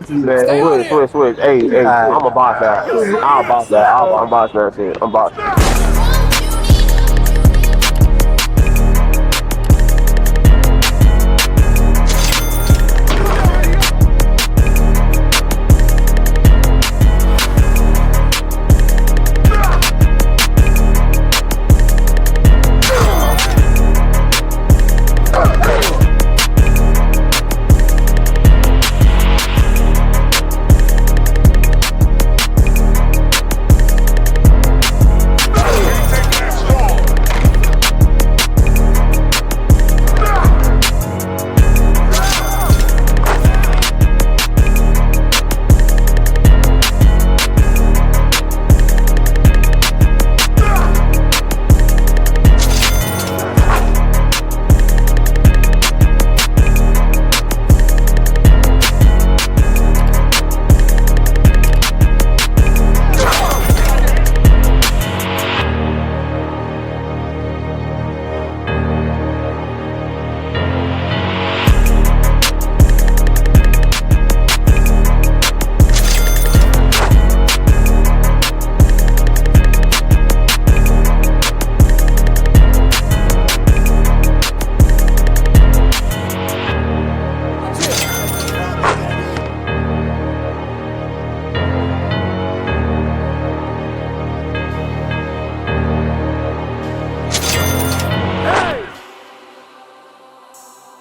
Man, switch. Hey, I'm a boss that. I'll boss that. I'm boss that shit. I'm boss that.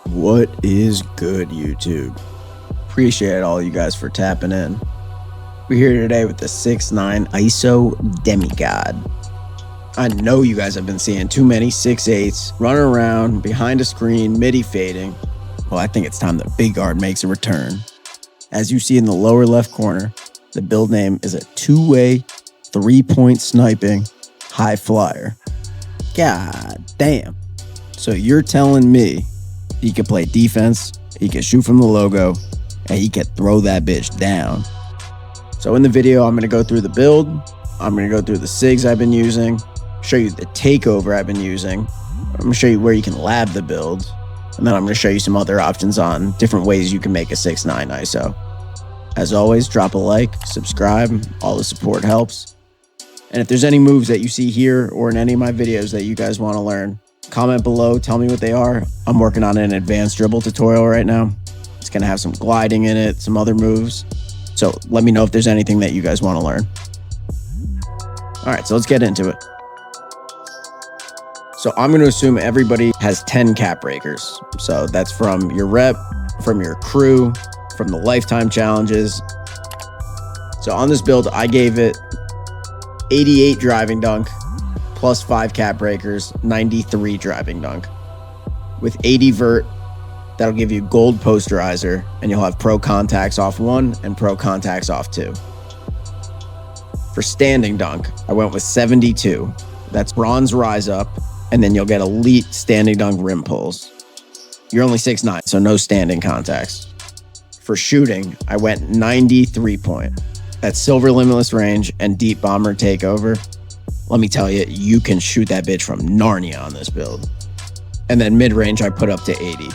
What is good, YouTube? Appreciate all you guys for tapping in. We're here today with the 6'9" ISO Demigod. I know you guys have been seeing too many 6'8s running around behind a screen, MIDI fading. Well, I think it's time the big guard makes a return. As you see in the lower left corner, the build name is a 2-way 3-point sniping high flyer. God damn. So you're telling me he can play defense, he can shoot from the logo, and he can throw that bitch down. So in the video, I'm gonna go through the build, I'm gonna go through the Sigs I've been using, show you the Takeover I've been using, I'm gonna show you where you can lab the build, and then I'm gonna show you some other options on different ways you can make a 6'9" ISO. As always, drop a like, subscribe, all the support helps. And if there's any moves that you see here or in any of my videos that you guys wanna learn, comment below, tell me what they are. I'm working on an advanced dribble tutorial right now. It's gonna have some gliding in it, some other moves. So let me know if there's anything that you guys wanna learn. All right, so let's get into it. So I'm gonna assume everybody has 10 cap breakers. So that's from your rep, from your crew, from the lifetime challenges. So on this build, I gave it 88 driving dunk, plus 5 cap breakers, 93 driving dunk. With 80 vert, that'll give you gold posterizer, and you'll have pro contacts off 1 and pro contacts off 2. For standing dunk, I went with 72. That's bronze rise up, and then you'll get elite standing dunk rim pulls. You're only 6'9", so no standing contacts. For shooting, I went 93 point. That's silver limitless range and deep bomber takeover. Let me tell you, you can shoot that bitch from Narnia on this build. And then mid-range, I put up to 80.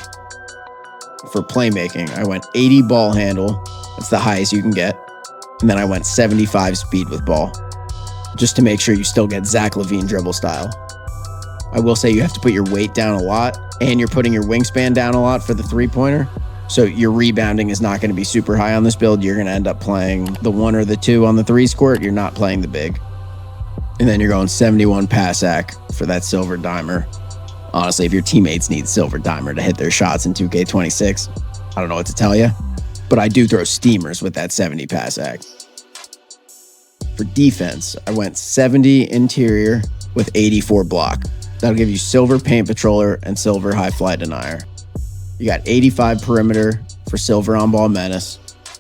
For playmaking, I went 80 ball handle. That's the highest you can get. And then I went 75 speed with ball, just to make sure you still get Zach LaVine dribble style. I will say you have to put your weight down a lot, and you're putting your wingspan down a lot for the three-pointer. So your rebounding is not going to be super high on this build. You're going to end up playing the 1 or the 2 on the 3 squirt. You're not playing the big. And then you're going 71 PASS ACC for that silver dimer. Honestly, if your teammates need silver dimer to hit their shots in 2K26, I don't know what to tell you, but I do throw steamers with that 70 PASS ACC. For defense, I went 70 interior with 84 block. That'll give you silver paint patroller and silver high fly denier. You got 85 perimeter for silver on ball menace,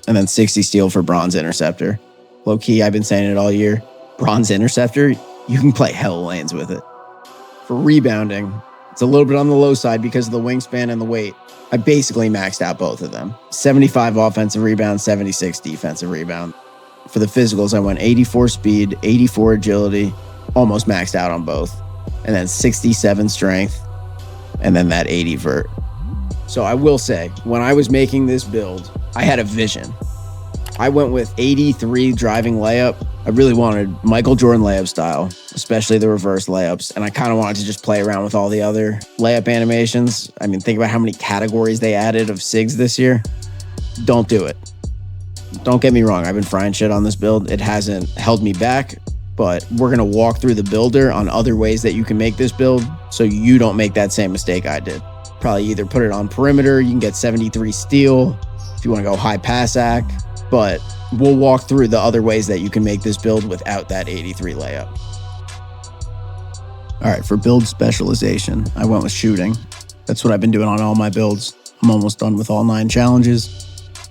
and then 60 steel for bronze interceptor. Low key, I've been saying it all year. Bronze interceptor, you can play hell lanes with it. For rebounding, it's a little bit on the low side because of the wingspan and the weight. I basically maxed out both of them. 75 offensive rebound, 76 defensive rebound. For the physicals, I went 84 speed, 84 agility, almost maxed out on both. And then 67 strength, and then that 80 vert. So I will say, when I was making this build, I had a vision. I went with 83 driving layup. I really wanted Michael Jordan layup style, especially the reverse layups. And I kind of wanted to just play around with all the other layup animations. I mean, think about how many categories they added of Sigs this year. Don't do it. Don't get me wrong. I've been frying shit on this build. It hasn't held me back, but we're going to walk through the builder on other ways that you can make this build so you don't make that same mistake I did. Probably either put it on perimeter. You can get 73 steal if you want to go high pass AC, but we'll walk through the other ways that you can make this build without that 83 layup. All right, for build specialization, I went with shooting. That's what I've been doing on all my builds. I'm almost done with all 9 challenges.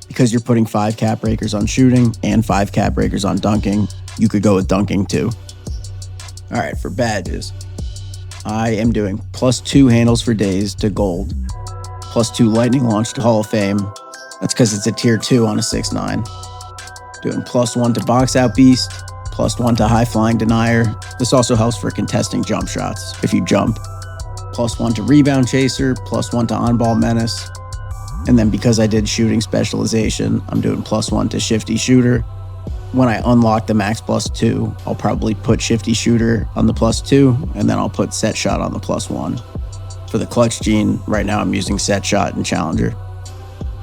Because you're putting 5 cap breakers on shooting and 5 cap breakers on dunking, you could go with dunking too. All right, for badges, I am doing +2 handles for days to gold, +2 lightning launch to Hall of Fame. That's because it's a tier 2 on a 6'9". Doing +1 to box out beast, +1 to high flying denier. This also helps for contesting jump shots if you jump. +1 to rebound chaser, +1 to on ball menace. And then because I did shooting specialization, I'm doing +1 to shifty shooter. When I unlock the max +2, I'll probably put shifty shooter on the +2, and then I'll put set shot on the +1. For the clutch gene, right now I'm using set shot and challenger.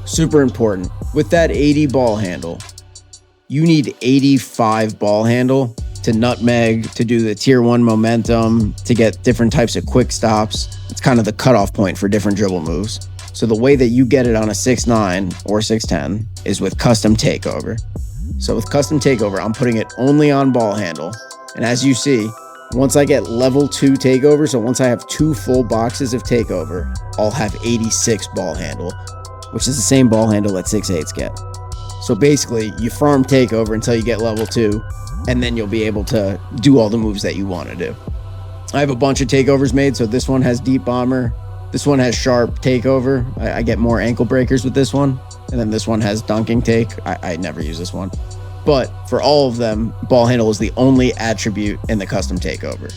Super important. With that 80 ball handle, you need 85 ball handle to nutmeg, to do the tier 1 momentum, to get different types of quick stops. It's kind of the cutoff point for different dribble moves. So the way that you get it on a 6'9 or 6'10 is with custom takeover. So with custom takeover, I'm putting it only on ball handle. And as you see, once I get level 2 takeover, so once I have 2 full boxes of takeover, I'll have 86 ball handle, which is the same ball handle that 6'8s get. So basically, you farm takeover until you get level 2, and then you'll be able to do all the moves that you want to do. I have a bunch of takeovers made, so this one has deep bomber. This one has sharp takeover. I get more ankle breakers with this one. And then this one has dunking take. I never use this one. But for all of them, ball handle is the only attribute in the custom takeover.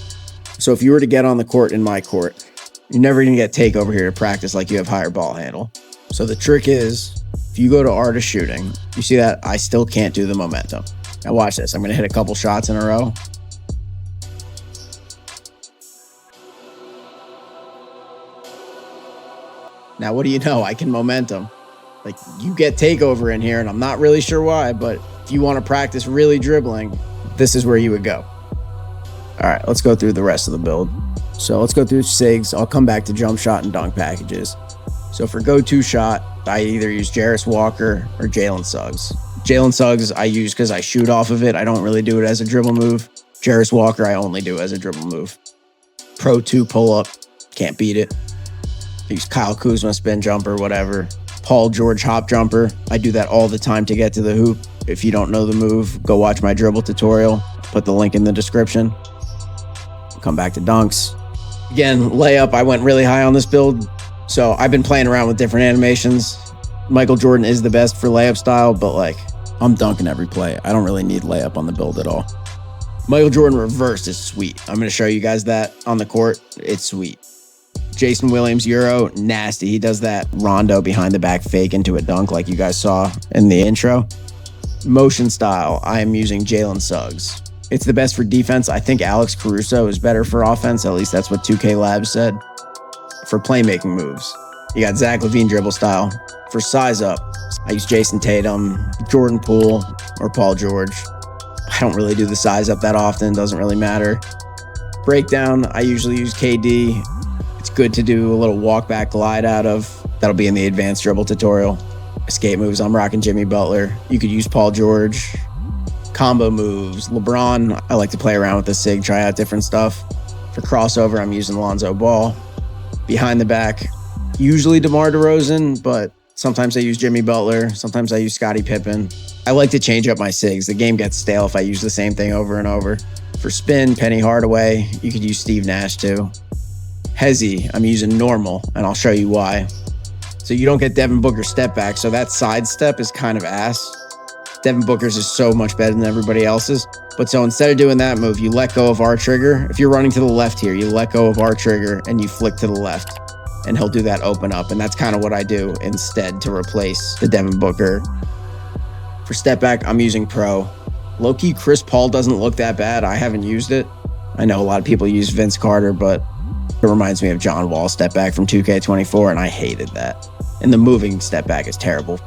So if you were to get on the court in my court, you're never going to get takeover here to practice like you have higher ball handle. So the trick is, if you go to art of shooting, you see that I still can't do the momentum. Now watch this. I'm going to hit a couple shots in a row. Now, what do you know? I can momentum. Like, you get takeover in here, and I'm not really sure why, but if you want to practice really dribbling, this is where you would go. All right, let's go through the rest of the build. So let's go through Sigs. I'll come back to jump shot and dunk packages. So for go-to shot, I either use Jarris Walker or Jalen Suggs. Jalen Suggs I use because I shoot off of it. I don't really do it as a dribble move. Jarris Walker I only do as a dribble move. Pro 2 pull-up, can't beat it. Use Kyle Kuzma spin jumper, whatever. Paul George hop jumper. I do that all the time to get to the hoop. If you don't know the move, go watch my dribble tutorial. Put the link in the description. Come back to dunks. Again, layup, I went really high on this build. So I've been playing around with different animations. Michael Jordan is the best for layup style, but like, I'm dunking every play. I don't really need layup on the build at all. Michael Jordan reverse is sweet. I'm going to show you guys that on the court. It's sweet. Jason Williams Euro, nasty. He does that rondo behind the back fake into a dunk like you guys saw in the intro. Motion style, I am using Jalen Suggs. It's the best for defense. I think Alex Caruso is better for offense. At least that's what 2K Labs said. For playmaking moves, you got Zach LaVine dribble style. For size up, I use Jason Tatum, Jordan Poole, or Paul George. I don't really do the size up that often. Doesn't really matter. Breakdown, I usually use KD. It's good to do a little walk back glide out of. That'll be in the advanced dribble tutorial. Escape moves, I'm rocking Jimmy Butler. You could use Paul George. Combo moves, LeBron. I like to play around with the Sig, try out different stuff. For crossover, I'm using Lonzo Ball. Behind the back, usually DeMar DeRozan, but sometimes I use Jimmy Butler. Sometimes I use Scottie Pippen. I like to change up my Sigs. The game gets stale if I use the same thing over and over. For spin, Penny Hardaway. You could use Steve Nash too. Hezzy, I'm using normal, and I'll show you why. So you don't get Devin Booker step back, so that side step is kind of ass. Devin Booker's is so much better than everybody else's. But so instead of doing that move, you let go of R trigger. If you're running to the left here, you let go of R trigger and you flick to the left, and he'll do that open up. And that's kind of what I do instead to replace the Devin Booker. For step back, I'm using Pro. Low-key, Chris Paul doesn't look that bad. I haven't used it. I know a lot of people use Vince Carter, but it reminds me of John Wall step back from 2K24, and I hated that. And the moving step back is terrible.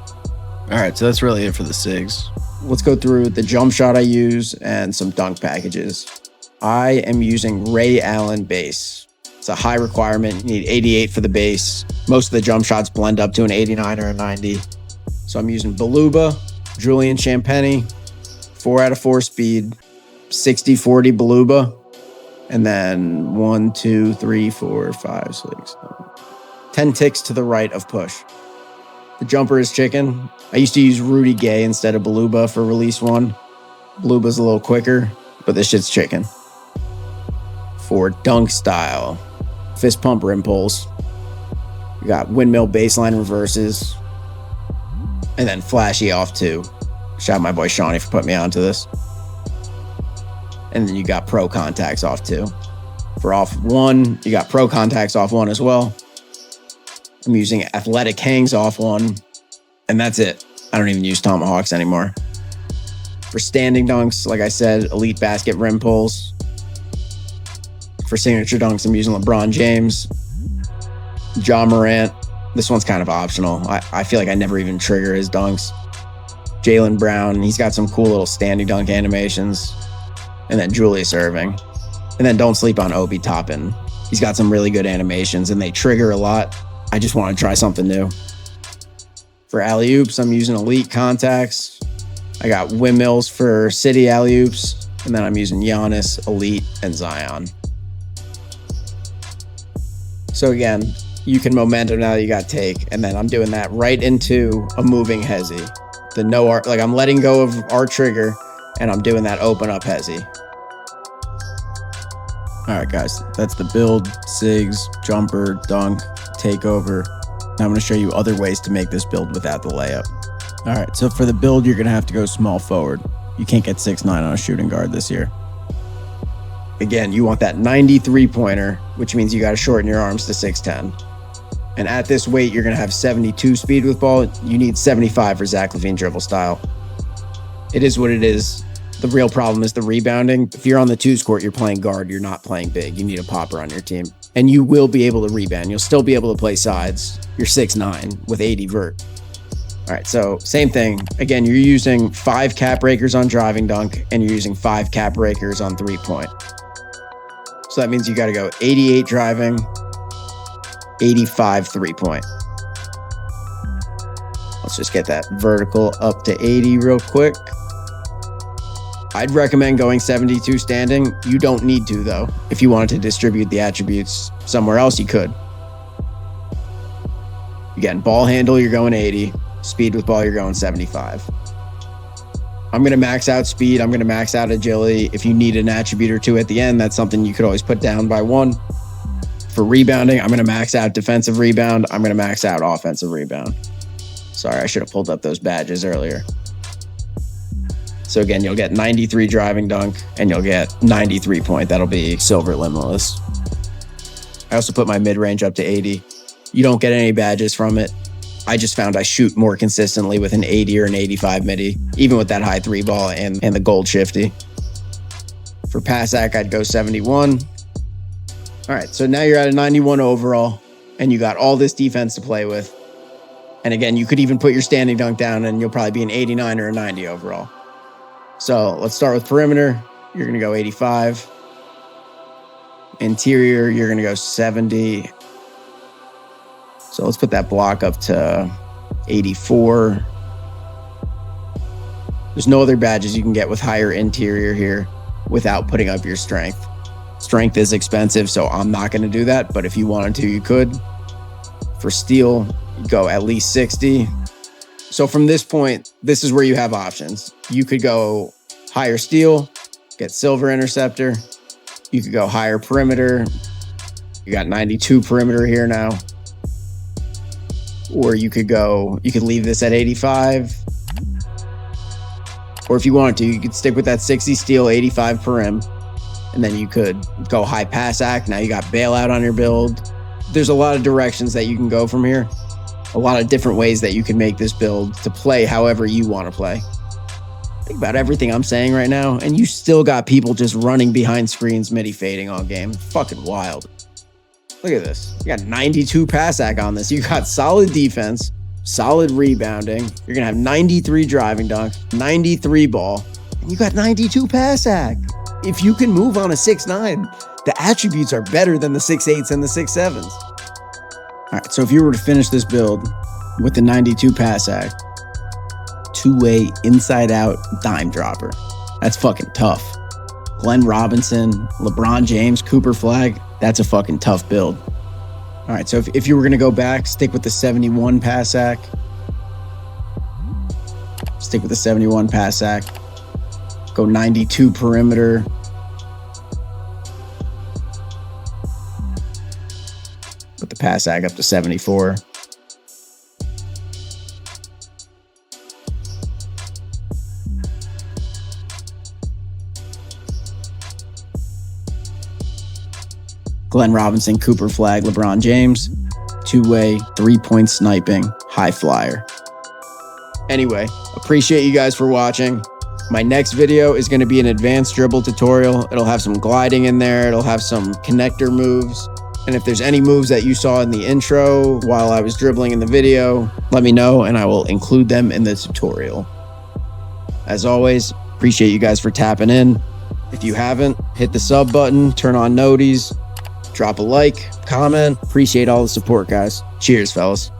All right, so that's really it for the Sigs. Let's go through the jump shot I use and some dunk packages. I am using Ray Allen base. It's a high requirement. You need 88 for the base. Most of the jump shots blend up to an 89 or a 90. So I'm using Beluba, Julian Champagny, 4 out of 4 speed, 60-40 Beluba, and then 1, 2, 3, 4, 5, 6, 10 ticks to the right of push. The jumper is chicken. I used to use Rudy Gay instead of Beluba for release 1. Beluba's a little quicker, but this shit's chicken. For dunk style, fist pump rim pulls. We got windmill baseline reverses, and then flashy off 2. Shout out my boy Shawnee for putting me onto this. And then you got pro contacts off 2. For off 1, you got pro contacts off 1 as well. I'm using athletic hangs off 1, and that's it. I don't even use tomahawks anymore. For standing dunks, like I said, elite basket rim pulls. For signature dunks, I'm using LeBron James, Ja Morant. This one's kind of optional. I feel like I never even trigger his dunks. Jaylen Brown, he's got some cool little standing dunk animations. And then Julius Erving. And then don't sleep on Obi Toppin. He's got some really good animations, and they trigger a lot. I just want to try something new. For alley-oops, I'm using elite contacts. I got windmills for city alley-oops, and then I'm using Giannis, Elite, and Zion. So again, you can momentum now that you got take, and then I'm doing that right into a moving hezi. The no art, like I'm letting go of our trigger, and I'm doing that open up hezi. All right, guys, that's the build, Sigs, jumper, dunk, takeover. Now I'm going to show you other ways to make this build without the layup. All right, so for the build, you're going to have to go small forward. You can't get 6'9" on a shooting guard this year. Again, you want that 93-pointer, which means you got to shorten your arms to 6'10". And at this weight, you're going to have 72 speed with ball. You need 75 for Zach LaVine dribble style. It is what it is. The real problem is the rebounding. If you're on the 2s court, you're playing guard, you're not playing big. You need a popper on your team. And you will be able to rebound. You'll still be able to play sides. You're 6'9" with 80 vert. All right, so same thing. Again, you're using 5 cap breakers on driving dunk, and you're using 5 cap breakers on 3-point. So that means you got to go 88 driving, 85 3-point. Let's just get that vertical up to 80 real quick. I'd recommend going 72 standing. You don't need to, though. If you wanted to distribute the attributes somewhere else, you could. Again, ball handle, you're going 80. Speed with ball, you're going 75. I'm going to max out speed. I'm going to max out agility. If you need an attribute or 2 at the end, that's something you could always put down by 1. For rebounding, I'm going to max out defensive rebound. I'm going to max out offensive rebound. Sorry, I should have pulled up those badges earlier. So again, you'll get 93 driving dunk, and you'll get 93-point. That'll be silver limitless. I also put my mid-range up to 80. You don't get any badges from it. I just found I shoot more consistently with an 80 or an 85 midi, even with that high 3 ball and the gold shifty. For PASS ACC, I'd go 71. All right, so now you're at a 91 overall, and you got all this defense to play with. And again, you could even put your standing dunk down, and you'll probably be an 89 or a 90 overall. So let's start with perimeter. You're going to go 85. Interior, you're going to go 70. So let's put that block up to 84. There's no other badges you can get with higher interior here without putting up your strength. Strength is expensive, so I'm not going to do that. But if you wanted to, you could. For steel, you go at least 60. So from this point, this is where you have options. You could go higher steel, get silver interceptor. You could go higher perimeter. You got 92 perimeter here now. Or you could leave this at 85. Or if you wanted to, you could stick with that 60 steel, 85 perim. And then you could go high PASS ACC. Now you got bailout on your build. There's a lot of directions that you can go from here. A lot of different ways that you can make this build to play however you want to play. Think about everything I'm saying right now, and you still got people just running behind screens MIDI fading all game. Fucking wild. Look at this. You got 92 pass AC on this. You got solid defense, solid rebounding. You're gonna have 93 driving dunk, 93 ball, and you got 92 pass AC. If you can move on a 6'9", the attributes are better than the 6'8s and the 6'7s. All right, so if you were to finish this build with the 92 pass AC, 2-way inside out dime dropper. That's fucking tough. Glenn Robinson, LeBron James, Cooper Flag. That's a fucking tough build. All right, so if you were gonna go back, stick with the 71 pass AC. Stick with the 71 pass AC. Go 92 perimeter. Put the pass AC up to 74. Glenn Robinson, Cooper Flag, LeBron James, 2-way, 3-point sniping, high flyer. Anyway, appreciate you guys for watching. My next video is going to be an advanced dribble tutorial. It'll have some gliding in there. It'll have some connector moves. And if there's any moves that you saw in the intro while I was dribbling in the video, let me know and I will include them in the tutorial. As always, appreciate you guys for tapping in. If you haven't, hit the sub button, turn on noties, drop a like, comment. Appreciate all the support, guys. Cheers, fellas.